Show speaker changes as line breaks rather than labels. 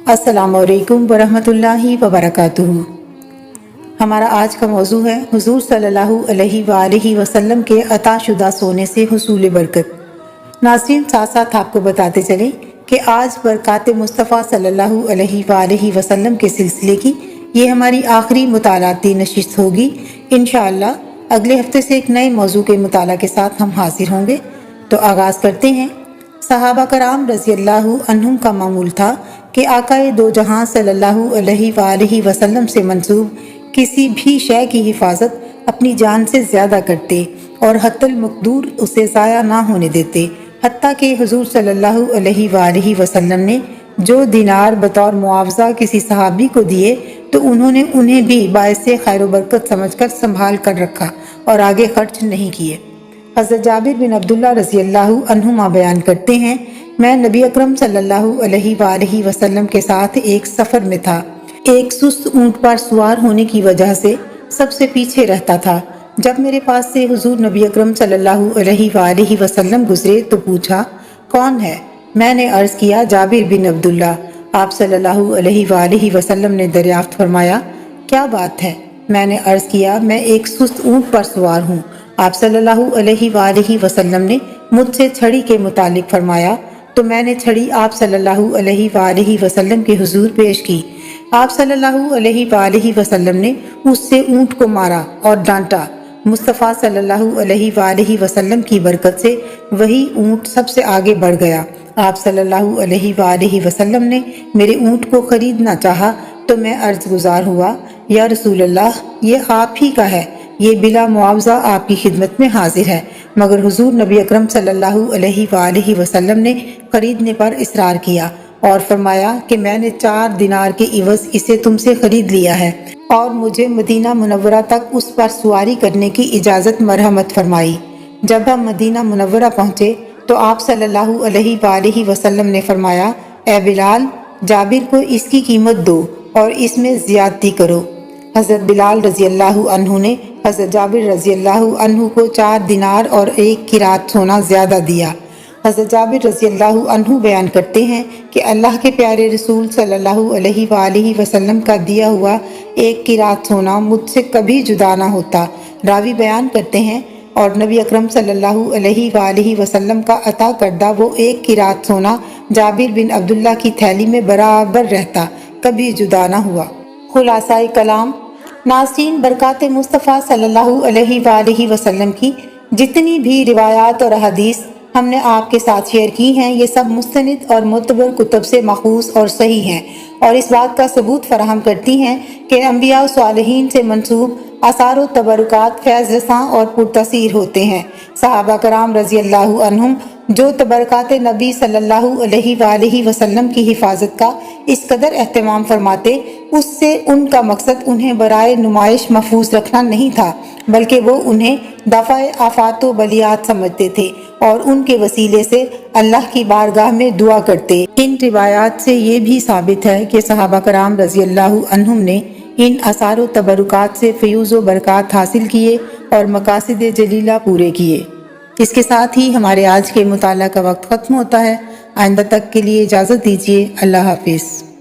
अस्सलामु अलैकुम वरहमतुल्लाहि वबरकातुहू। हमारा आज का मौजू है हुजूर सल्लल्लाहु अलैहि वसल्लम के अताशुदा सोने से हुसूल बरकत। नाज़रीन, साथ साथ आपको बताते चलें कि आज बरक़ात मुस्तफ़ा सल्लल्लाहु अलैहि वसल्लम के सिलसिले की ये हमारी आखिरी मुतालाती नशिस्त होगी। इंशाअल्लाह अगले हफ्ते से एक नए मौजू के मुताला के साथ हम हाजिर होंगे। तो आगाज़ करते हैं। सहाबा कराम रज़ियल्लाहु अन्हुम का मामूल था कि आकाए दो जहां सल्लल्लाहु अलैहि वसल्लम से मंसूब किसी भी शय की हिफाजत अपनी जान से ज़्यादा करते और हत्तल मकदूर उसे ज़ाया ना होने देते। हत्ता कि हुजूर सल्लल्लाहु अलैहि वसल्लम ने जो दिनार बतौर मुआवजा किसी सहाबी को दिए तो उन्होंने उन्हें भी बायसे खैर व बरकत समझकर संभाल कर रखा और आगे खर्च नहीं किए। हज़रत जाबिर बिन अब्दुल्ला रज़ियल्लाहु अन्हुमा बयान करते हैं, मैं नबी अकरम सल्लल्लाहु अलैहि वसल्लम के साथ एक सफ़र में था। एक सुस्त ऊँट पर सवार होने की वजह से सबसे पीछे रहता था। जब मेरे पास से हुजूर नबी अकरम सल्लल्लाहु अलैहि वसल्लम गुजरे तो पूछा, कौन है? मैंने अर्ज़ किया, जाबिर बिन अब्दुल्ला। आप सल्लल्लाहु अलैहि वसल्लम ने दरियाफ्त फरमाया, क्या बात है? मैंने अर्ज़ किया, मैं एक सुस्त ऊँट पर सवार हूँ। आप सल्लल्लाहु अलैहि वसल्लम ने मुझसे छड़ी के मुतालिक फरमाया तो मैंने छड़ी आप सल्लल्लाहु अलैहि वसल्लम के हुजूर पेश की। आप सल्लल्लाहु अलैहि वसल्लम ने उससे ऊँट को मारा और डांटा। मुस्तफ़ा सल्लल्लाहु अलैहि वसल्लम की बरकत से वही ऊँट सबसे आगे बढ़ गया। आप सल्लल्लाहु अलैहि वसल्लम ने मेरे ऊँट को खरीदना चाहा तो मैं अर्ज़ गुज़ार हुआ, या रसूल अल्लाह, ये आप ही का है, ये बिला मुआवजा आपकी खिदमत में हाजिर है। मगर हुजूर नबी अकरम सल्लल्लाहु अलैहि वसल्लम ने खरीदने पर इसरार किया और फरमाया कि मैंने 4 दिनार के इवज़ इसे तुमसे खरीद लिया है और मुझे मदीना मुनव्वरा तक उस पर सवारी करने की इजाज़त मरहमत फरमाई। जब हम मदीना मुनव्वरा पहुँचे तो आप सल्लल्लाहु अलैहि वसल्लम ने फरमाया, ए बिलाल, जाबिर को इसकी कीमत दो और इसमें ज़्यादती करो। हज़रत बिलाल रज़ियल्लाहु अन्हु ने हज़रत जाबिर रज़ियल्लाहु अन्हु को 4 दिनार और 1 किरात सोना ज़्यादा दिया। हज़रत जाबिर रज़ियल्लाहु अन्हु बयान करते हैं कि अल्लाह के प्यारे रसूल सल्लल्लाहु अलैहि वसल्लम का दिया हुआ 1 किरात सोना मुझसे कभी जुदा ना होता। रावी बयान करते हैं, और नबी अकरम सल्लल्लाहु अलैहि वसल्लम का अता करदा वो 1 किरात सोना जाबिर बिन अब्दुल्ला की थैली में बराबर रहता, कभी जुदा ना हुआ। खुलासाए कलाम। नाज़रीन, बरक़ात मुस्तफ़ा सल्लल्लाहु अलैहि वसल्लम की जितनी भी रिवायात और हदीस हमने आपके साथ शेयर की हैं, ये सब मुस्तनिद और मुतबर कुतुब से मखूस और सही हैं और इस बात का सबूत फराहम करती हैं कि अंबिया और सालिहीन से मंसूब आसार व तबरुकात फैज़ रसां और पुरतसीर होते हैं। सहाबा कराम रज़ियल्लाहु अन्हुम जो तबरकात नबी सल्लल्लाहु अलैहि वसल्लम की हिफाजत का इस कदर एहतमाम फरमाते, उससे उनका मकसद उन्हें बराए नुमाइश महफूज रखना नहीं था, बल्कि वो उन्हें दफ़ाए आफात व बलियात समझते थे और उनके वसीले से अल्लाह की बारगाह में दुआ करते। इन रिवायात से ये भी साबित है कि सहाबा कराम रज़ियल्लाहु अन्हुम ने इन आसार व तबरुकात से फ़यूज़ व बरक़ात हासिल किए और मकासिद जलीला पूरे किए। इसके साथ ही हमारे आज के मुताला का वक्त ख़त्म होता है। आइंदा तक के लिए इजाज़त दीजिए। अल्लाह हाफ़िज़।